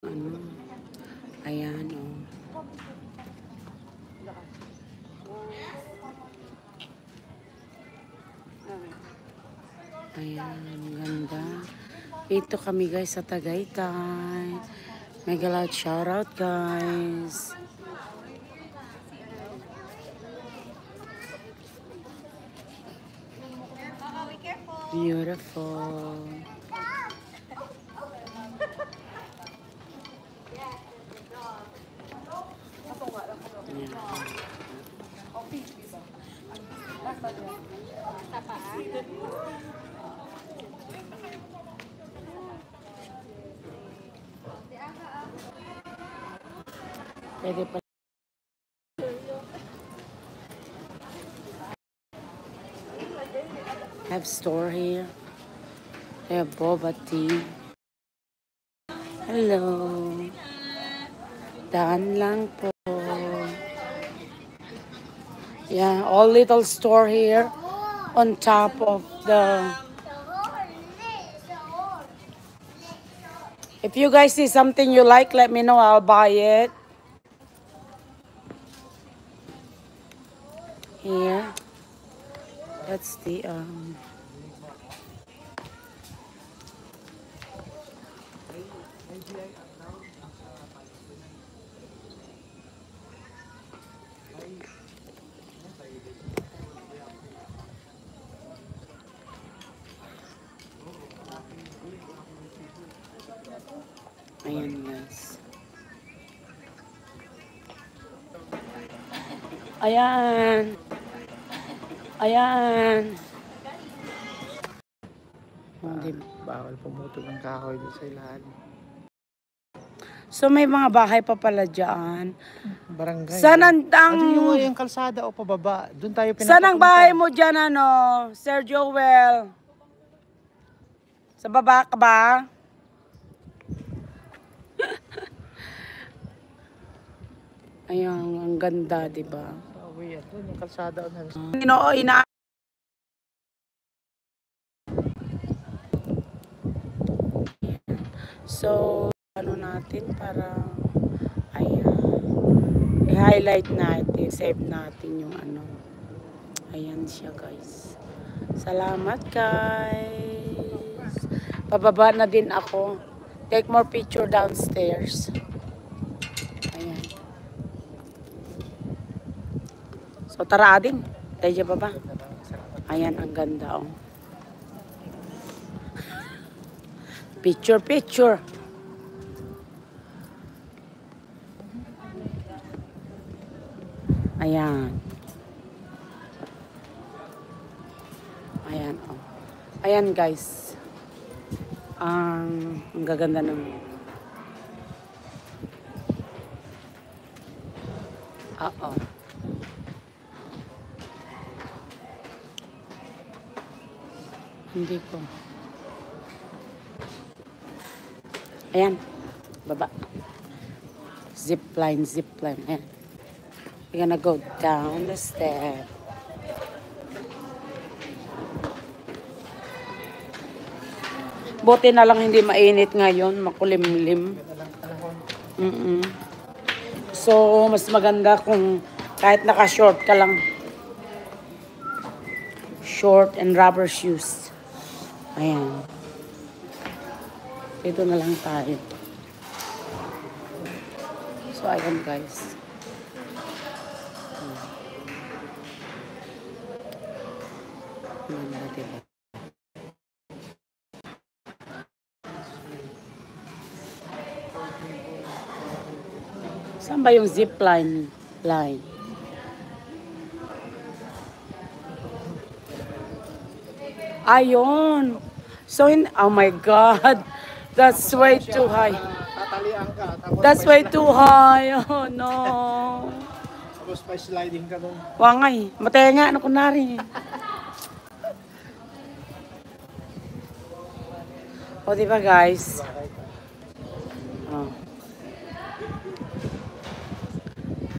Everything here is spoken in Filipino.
Ano? Ayan, oh. Ayan, ganda. Ito kami guys sa Tagaytay. Mega loud shoutout guys. Beautiful. Pwede pa. Have store here. They have boba tea. Hello. Daan lang po. Yeah, all little store here on top of the... If you guys see something you like, let me know. I'll buy it. Here. That's the ayan guys. Ayan. Ayan. Bawal pumutol ng kahoy doon sa ilalim. So may mga bahay pa pala dyan. Barangay. Saan ang... yung kalsada o pababa? Doon tayo pinapapunta. Saan ang bahay mo dyan, ano? Sir Joel? Sa baba ka ba? Ayan, ang ganda, di ba? Weird. Doon yung kalsada. So, ano natin para ayan, i-highlight natin, save natin yung ano. Ayan siya guys. Salamat guys. Pababa na din ako. Take more picture downstairs. Ayan. So tara ading. Tayo baba. Ayan ang ganda oh. Picture, picture. Ayan. Ayan, oh. Ayan, guys. Ang gaganda ng... Oo. Hindi ko. Ayan. Baba. Zipline, zipline. Ayan. We're gonna go down the step. Buti na lang hindi mainit ngayon. Makulimlim. So, mas maganda kung kahit naka-short ka lang. Short and rubber shoes. Ayan. Dito na lang tayo. So, ayan guys. Ganda, diba? Saan ba yung zipline line? Ayun. So, oh my God. That's way too high. That's way too high. Oh no. Tapos pa sliding ka doon. Wangay. Mataya nga. Ano kunwari. O diba guys? Oh.